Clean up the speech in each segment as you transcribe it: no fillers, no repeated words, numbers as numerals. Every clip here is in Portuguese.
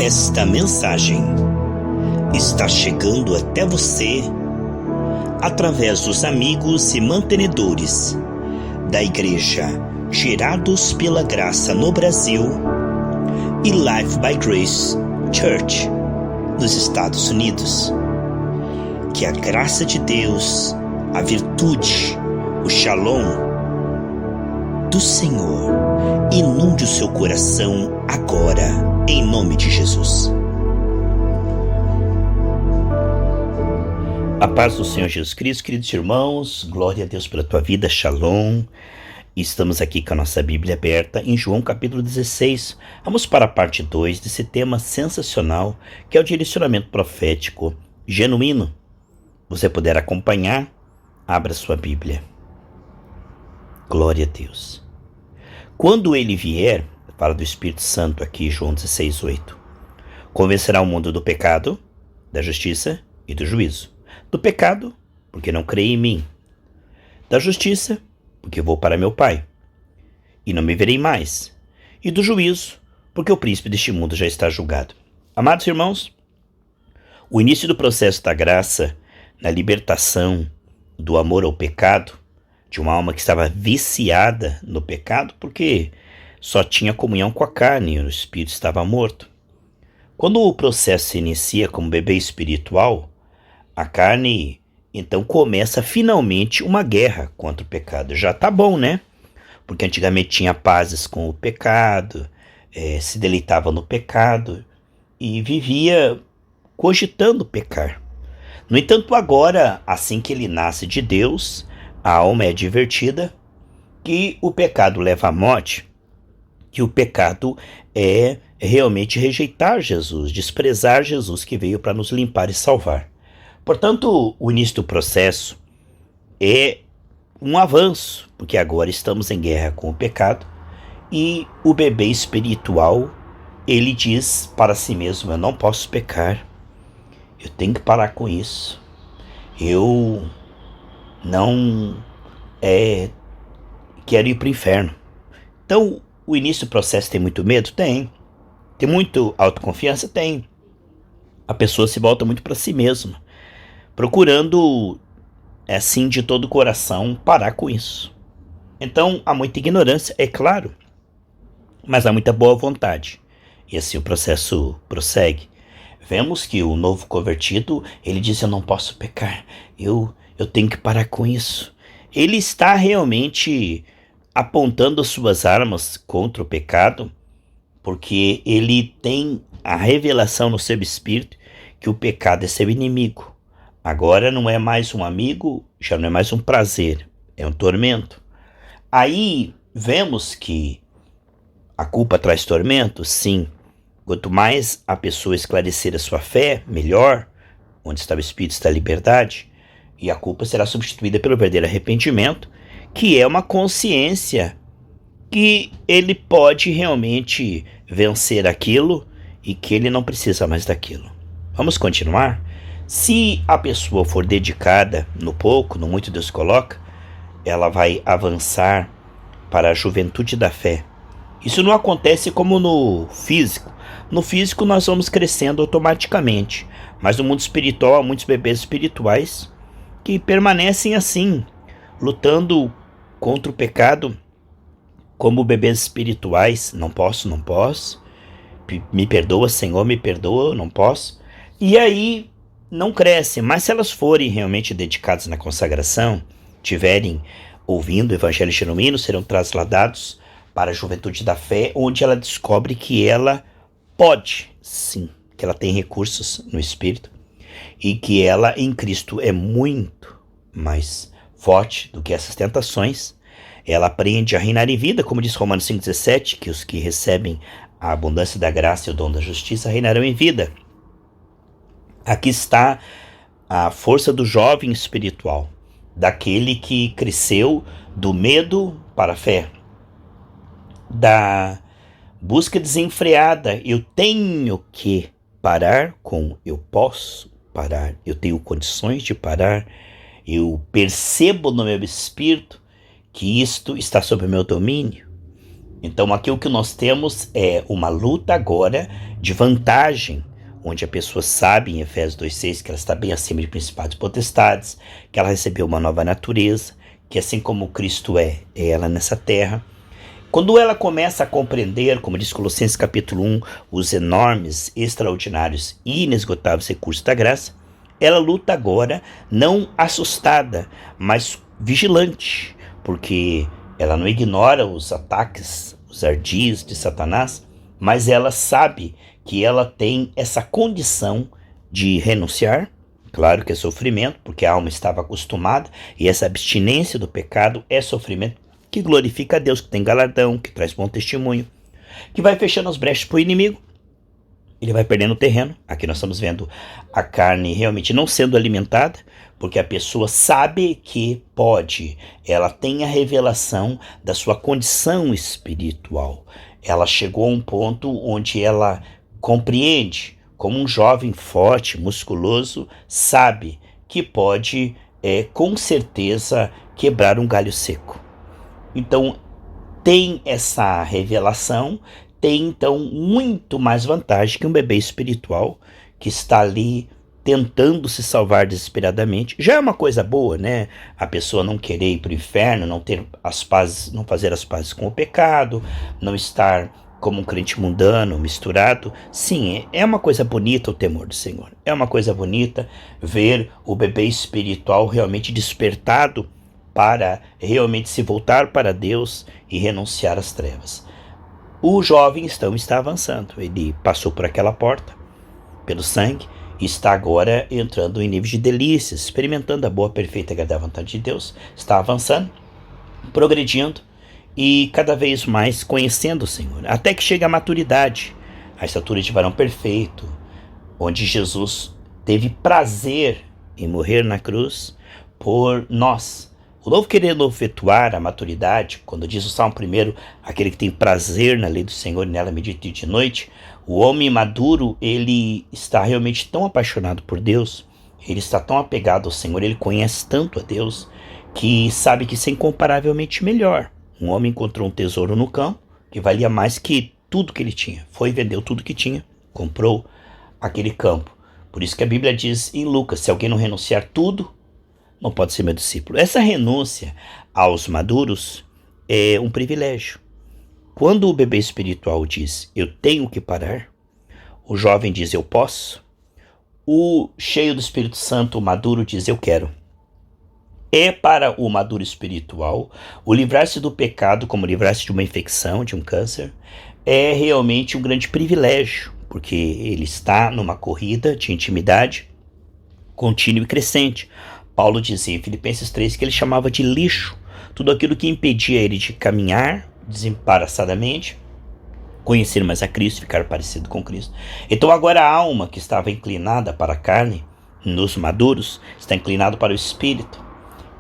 Esta mensagem está chegando até você através dos amigos e mantenedores da Igreja Gerados pela Graça no Brasil e Life by Grace Church nos Estados Unidos. Que a graça de Deus, a virtude, o Shalom do Senhor inunde o seu coração agora, em nome de Jesus. A paz do Senhor Jesus Cristo, queridos irmãos, glória a Deus pela tua vida, Shalom. Estamos aqui com a nossa Bíblia aberta em João capítulo 16. Vamos para a parte 2 desse tema sensacional, que é o direcionamento profético genuíno. Você puder acompanhar, abra sua Bíblia. Glória a Deus. Quando ele vier, fala do Espírito Santo aqui, João 16:8, convencerá o mundo do pecado, da justiça e do juízo. Do pecado, porque não crê em mim. Da justiça, porque vou para meu Pai, e não me verei mais. E do juízo, porque o príncipe deste mundo já está julgado. Amados irmãos, o início do processo da graça, na libertação do amor ao pecado, de uma alma que estava viciada no pecado, porque só tinha comunhão com a carne e o espírito estava morto. Quando o processo se inicia como bebê espiritual, a carne então começa finalmente uma guerra contra o pecado. Já tá bom, né? Porque antigamente tinha pazes com o pecado, se deleitava no pecado e vivia cogitando pecar. No entanto, agora, assim que ele nasce de Deus, a alma é advertida que o pecado leva à morte, que o pecado é realmente rejeitar Jesus, desprezar Jesus que veio para nos limpar e salvar. Portanto, o início do processo é um avanço, porque agora estamos em guerra com o pecado e o bebê espiritual, ele diz para si mesmo: eu não posso pecar, eu tenho que parar com isso, eu não quero ir para o inferno. Então, o início do processo tem muito medo? Tem muito autoconfiança? Tem. A pessoa se volta muito para si mesma, procurando, assim, de todo o coração, parar com isso. Então, há muita ignorância, é claro, mas há muita boa vontade. E assim o processo prossegue. Vemos que o novo convertido, ele diz: eu não posso pecar, eu tenho que parar com isso. Ele está realmente apontando as suas armas contra o pecado, porque ele tem a revelação no seu espírito que o pecado é seu inimigo. Agora não é mais um amigo, já não é mais um prazer, é um tormento. Aí vemos que a culpa traz tormento, sim. Quanto mais a pessoa esclarecer a sua fé, melhor. Onde está o Espírito está a liberdade. E a culpa será substituída pelo verdadeiro arrependimento, que é uma consciência que ele pode realmente vencer aquilo e que ele não precisa mais daquilo. Vamos continuar? Se a pessoa for dedicada no pouco, no muito Deus coloca, ela vai avançar para a juventude da fé. Isso não acontece como no físico. No físico nós vamos crescendo automaticamente, mas no mundo espiritual há muitos bebês espirituais que permanecem assim, lutando contra o pecado como bebês espirituais. Não posso, me perdoa, Senhor, me perdoa, não posso. E aí não crescem, mas se elas forem realmente dedicadas na consagração, tiverem ouvindo o Evangelho genuíno, serão trasladados para a juventude da fé, onde ela descobre que ela pode, sim, que ela tem recursos no Espírito e que ela em Cristo é muito mais forte do que essas tentações. Ela aprende a reinar em vida, como diz Romanos 5,17, que os que recebem a abundância da graça e o dom da justiça reinarão em vida. Aqui está a força do jovem espiritual, daquele que cresceu do medo para a fé, da busca desenfreada. Eu tenho que parar com eu posso parar, eu tenho condições de parar, eu percebo no meu espírito que isto está sob o meu domínio. Então aqui o que nós temos é uma luta agora de vantagem, onde a pessoa sabe em Efésios 2,6 que ela está bem acima de principados e potestades, que ela recebeu uma nova natureza, que assim como Cristo é ela nessa terra. Quando ela começa a compreender, como diz Colossenses capítulo 1, os enormes, extraordinários e inesgotáveis recursos da graça, ela luta agora não assustada, mas vigilante, porque ela não ignora os ataques, os ardis de Satanás, mas ela sabe que ela tem essa condição de renunciar. Claro que é sofrimento, porque a alma estava acostumada, e essa abstinência do pecado é sofrimento, que glorifica a Deus, que tem galardão, que traz bom testemunho, que vai fechando as brechas para o inimigo. Ele vai perdendo terreno. Aqui nós estamos vendo a carne realmente não sendo alimentada, porque a pessoa sabe que pode. Ela tem a revelação da sua condição espiritual. Ela chegou a um ponto onde ela compreende, como um jovem forte, musculoso, sabe que pode, com certeza, quebrar um galho seco. Então, tem essa revelação, tem então muito mais vantagem que um bebê espiritual que está ali tentando se salvar desesperadamente. Já é uma coisa boa, né? A pessoa não querer ir para o inferno, não ter as pazes, não fazer as pazes com o pecado, não estar como um crente mundano, misturado. Sim, é uma coisa bonita o temor do Senhor. É uma coisa bonita ver o bebê espiritual realmente despertado para realmente se voltar para Deus e renunciar às trevas. O jovem então está avançando. Ele passou por aquela porta, pelo sangue, e está agora entrando em níveis de delícias, experimentando a boa, perfeita e agradável vontade de Deus. Está avançando, progredindo e cada vez mais conhecendo o Senhor, até que chega à maturidade, a estatura de varão perfeito, onde Jesus teve prazer em morrer na cruz por nós. O novo querendo efetuar a maturidade, quando diz o Salmo 1, aquele que tem prazer na lei do Senhor e nela medita dia e de noite, o homem maduro, ele está realmente tão apaixonado por Deus, ele está tão apegado ao Senhor, ele conhece tanto a Deus, que sabe que isso é incomparavelmente melhor. Um homem encontrou um tesouro no campo, que valia mais que tudo que ele tinha. Foi e vendeu tudo que tinha, comprou aquele campo. Por isso que a Bíblia diz em Lucas, se alguém não renunciar tudo, não pode ser meu discípulo. Essa renúncia aos maduros é um privilégio. Quando o bebê espiritual diz, eu tenho que parar, o jovem diz, eu posso, o cheio do Espírito Santo, o maduro, diz, eu quero. É para o maduro espiritual, o livrar-se do pecado, como livrar-se de uma infecção, de um câncer, é realmente um grande privilégio, porque ele está numa corrida de intimidade contínua e crescente. Paulo dizia em Filipenses 3 que ele chamava de lixo tudo aquilo que impedia ele de caminhar desembaraçadamente, conhecer mais a Cristo, ficar parecido com Cristo. Então agora a alma que estava inclinada para a carne, nos maduros, está inclinado para o Espírito.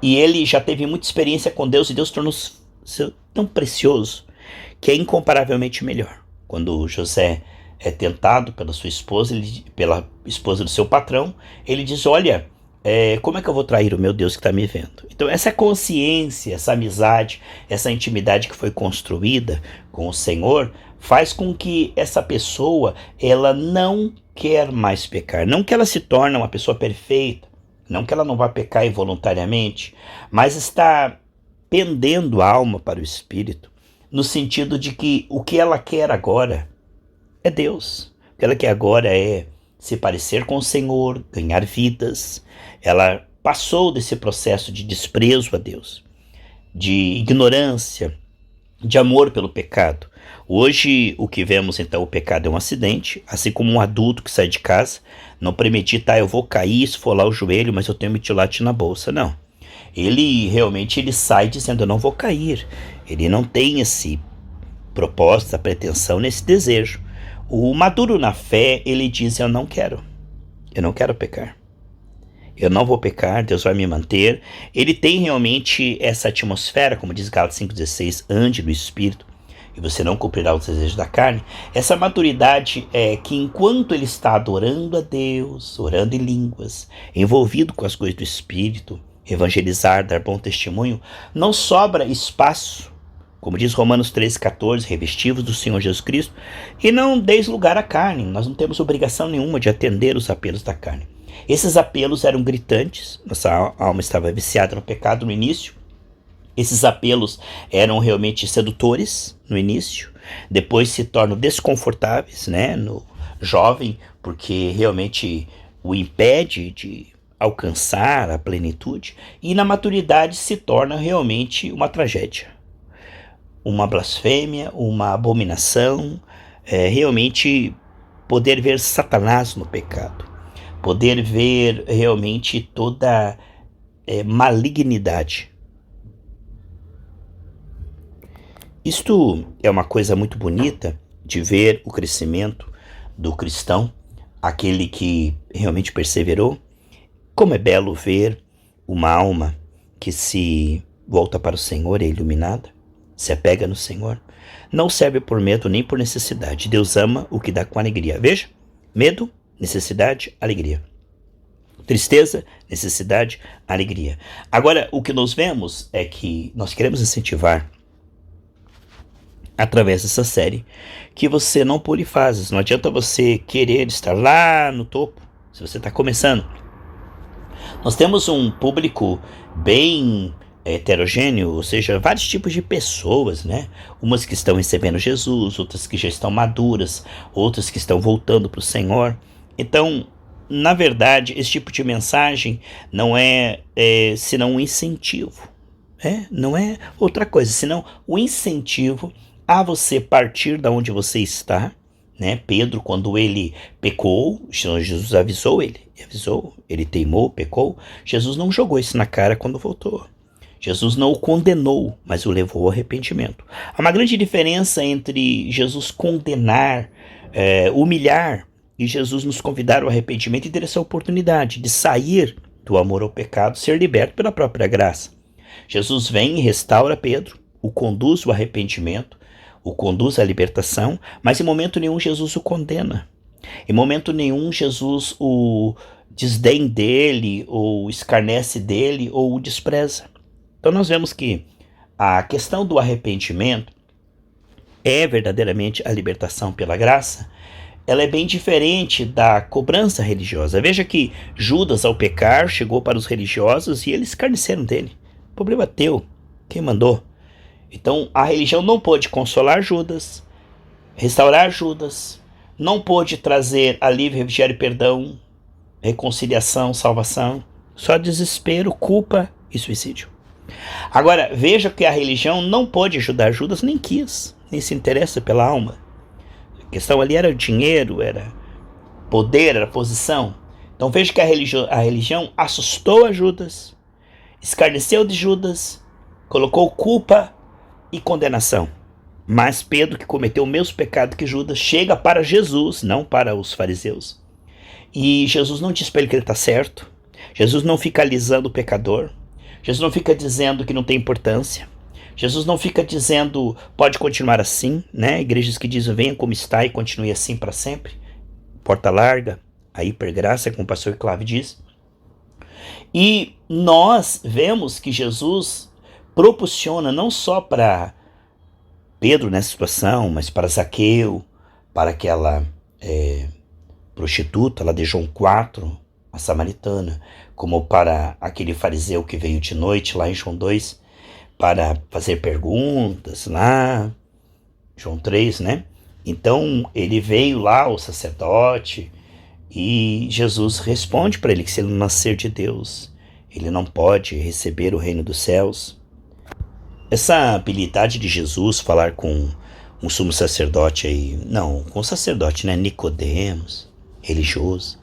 E ele já teve muita experiência com Deus e Deus tornou-se tão precioso que é incomparavelmente melhor. Quando José é tentado pela sua esposa, pela esposa do seu patrão, ele diz, olha, como é que eu vou trair o meu Deus que está me vendo? Então essa consciência, essa amizade, essa intimidade que foi construída com o Senhor, faz com que essa pessoa, ela não quer mais pecar. Não que ela se torne uma pessoa perfeita, não que ela não vá pecar involuntariamente, mas está pendendo a alma para o Espírito, no sentido de que o que ela quer agora é Deus. O que ela quer agora é se parecer com o Senhor, ganhar vidas. Ela passou desse processo de desprezo a Deus, de ignorância, de amor pelo pecado. Hoje o que vemos então, o pecado é um acidente, assim como um adulto que sai de casa, não premedita, eu vou cair, esfolar o joelho, mas eu tenho metilate na bolsa. Não. Ele realmente sai dizendo, eu não vou cair. Ele não tem esse propósito, essa pretensão, nesse desejo. O maduro na fé, ele diz, eu não quero pecar. Eu não vou pecar, Deus vai me manter. Ele tem realmente essa atmosfera, como diz Gálatas 5,16, ande no Espírito, e você não cumprirá os desejos da carne. Essa maturidade é que enquanto ele está adorando a Deus, orando em línguas, envolvido com as coisas do Espírito, evangelizar, dar bom testemunho, não sobra espaço Como diz Romanos 13,14, revestivos do Senhor Jesus Cristo, e não deis lugar à carne. Nós não temos obrigação nenhuma de atender os apelos da carne. Esses apelos eram gritantes, nossa alma estava viciada no pecado no início. Esses apelos eram realmente sedutores no início, depois se tornam desconfortáveis, né, no jovem, porque realmente o impede de alcançar a plenitude, e na maturidade se torna realmente uma tragédia, uma blasfêmia, uma abominação, realmente poder ver Satanás no pecado, poder ver realmente toda malignidade. Isto é uma coisa muito bonita de ver o crescimento do cristão, aquele que realmente perseverou. Como é belo ver uma alma que se volta para o Senhor, é iluminada, se apega no Senhor, não serve por medo nem por necessidade. Deus ama o que dá com alegria. Veja, medo, necessidade, alegria. Tristeza, necessidade, alegria. Agora, o que nós vemos é que nós queremos incentivar, através dessa série, que você não pule fases. Não adianta você querer estar lá no topo, se você está começando. Nós temos um público bem heterogêneo, ou seja, vários tipos de pessoas, né? Umas que estão recebendo Jesus, outras que já estão maduras, outras que estão voltando para o Senhor. Então, na verdade, esse tipo de mensagem não é senão um incentivo. Não é outra coisa, senão o incentivo a você partir da onde você está, né? Pedro, quando ele pecou, Jesus avisou ele teimou, pecou. Jesus não jogou isso na cara quando voltou. Jesus não o condenou, mas o levou ao arrependimento. Há uma grande diferença entre Jesus condenar, humilhar, e Jesus nos convidar ao arrependimento e ter essa oportunidade de sair do amor ao pecado, ser liberto pela própria graça. Jesus vem e restaura Pedro, o conduz ao arrependimento, o conduz à libertação, mas em momento nenhum Jesus o condena. Em momento nenhum Jesus o desdém dele, ou escarnece dele, ou o despreza. Então nós vemos que a questão do arrependimento é verdadeiramente a libertação pela graça. Ela é bem diferente da cobrança religiosa. Veja que Judas, ao pecar, chegou para os religiosos e eles escarneceram dele. O problema é teu. Quem mandou? Então a religião não pôde consolar Judas, restaurar Judas, não pôde trazer alívio, refrigério, perdão, reconciliação, salvação, só desespero, culpa e suicídio. Agora, veja que a religião não pôde ajudar Judas, nem quis, nem se interessa pela alma. A questão ali era dinheiro, era poder, era posição. Então veja que a religião assustou a Judas, escarneceu de Judas, colocou culpa e condenação. Mas Pedro, que cometeu o mesmo pecado que Judas, chega para Jesus, não para os fariseus. E Jesus não diz para ele que ele está certo. Jesus não fica alisando o pecador. Jesus não fica dizendo que não tem importância. Jesus não fica dizendo, pode continuar assim, né? Igrejas que dizem, venha como está e continue assim para sempre. Porta larga, a hipergraça, como o pastor Clave diz. E nós vemos que Jesus proporciona não só para Pedro nessa situação, mas para Zaqueu, para aquela prostituta lá de João 4, a samaritana, como para aquele fariseu que veio de noite lá em João 2, para fazer perguntas lá, João 3, né? Então ele veio lá, o sacerdote, e Jesus responde para ele que se ele não nascer de Deus, ele não pode receber o reino dos céus. Essa habilidade de Jesus falar com um sumo sacerdote aí, não, com um sacerdote, né, Nicodemos, religioso,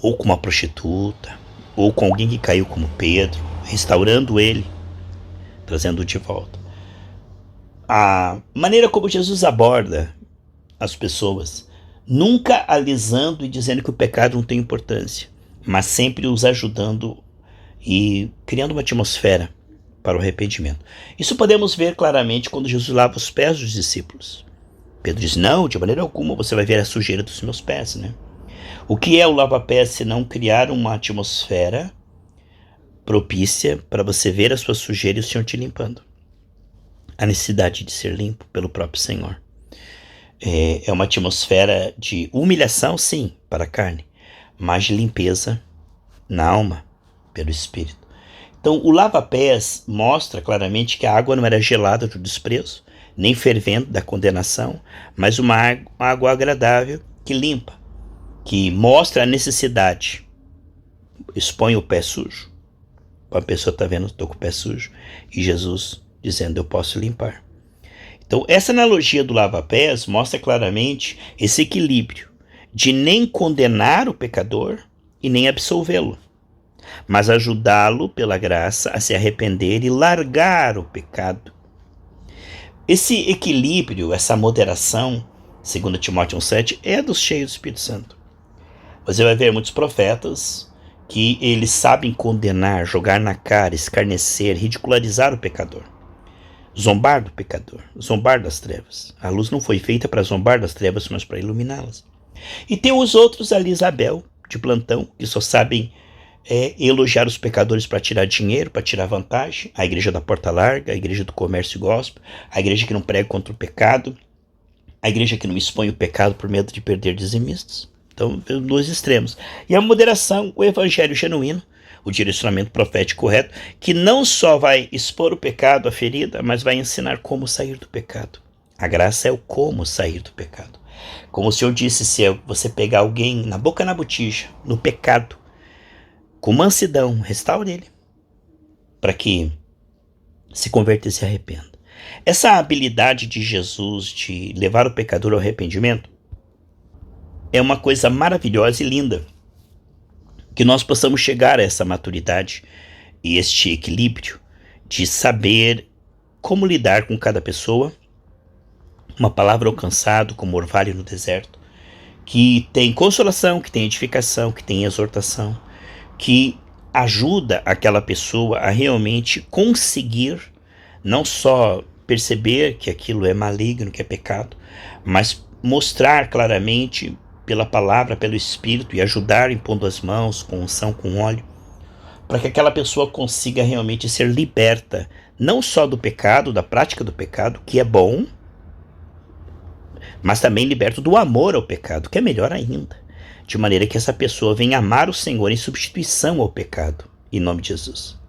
ou com uma prostituta, ou com alguém que caiu como Pedro, restaurando ele, trazendo-o de volta. A maneira como Jesus aborda as pessoas, nunca alisando e dizendo que o pecado não tem importância, mas sempre os ajudando e criando uma atmosfera para o arrependimento. Isso podemos ver claramente quando Jesus lava os pés dos discípulos. Pedro diz, não, de maneira alguma você vai ver a sujeira dos meus pés, né? O que é o lava-pés se não criar uma atmosfera propícia para você ver a sua sujeira e o Senhor te limpando? a necessidade de ser limpo pelo próprio Senhor. É uma atmosfera de humilhação, sim, para a carne, mas de limpeza na alma, pelo Espírito. Então, o lava-pés mostra claramente que a água não era gelada do desprezo, nem fervendo da condenação, mas uma água agradável que limpa, que mostra a necessidade. Expõe o pé sujo. A pessoa está vendo, estou com o pé sujo, e Jesus dizendo, eu posso limpar. Então, essa analogia do lava-pés mostra claramente esse equilíbrio de nem condenar o pecador e nem absolvê-lo, mas ajudá-lo pela graça a se arrepender e largar o pecado. Esse equilíbrio, essa moderação, segundo Timóteo 1,7, é dos cheios do Espírito Santo. Você vai ver muitos profetas que eles sabem condenar, jogar na cara, escarnecer, ridicularizar o pecador. Zombar do pecador, zombar das trevas. A luz não foi feita para zombar das trevas, mas para iluminá-las. E tem os outros ali, Isabel, de plantão, que só sabem elogiar os pecadores para tirar dinheiro, para tirar vantagem. A igreja da porta larga, a igreja do comércio gospel, a igreja que não prega contra o pecado, a igreja que não expõe o pecado por medo de perder dizimistas. Então, dois extremos. E a moderação, o evangelho genuíno, o direcionamento profético correto, que não só vai expor o pecado, a ferida, mas vai ensinar como sair do pecado. A graça é o como sair do pecado. Como o Senhor disse, se você pegar alguém na boca na botija, no pecado, com mansidão, restaure ele, para que se converta e se arrependa. Essa habilidade de Jesus de levar o pecador ao arrependimento é uma coisa maravilhosa e linda, que nós possamos chegar a essa maturidade e este equilíbrio de saber como lidar com cada pessoa, uma palavra alcançada como orvalho no deserto, que tem consolação, que tem edificação, que tem exortação, que ajuda aquela pessoa a realmente conseguir não só perceber que aquilo é maligno, que é pecado, mas mostrar claramente pela palavra, pelo Espírito, e ajudar impondo as mãos, com unção, com óleo, para que aquela pessoa consiga realmente ser liberta, não só do pecado, da prática do pecado, que é bom, mas também liberto do amor ao pecado, que é melhor ainda, de maneira que essa pessoa venha amar o Senhor em substituição ao pecado, em nome de Jesus.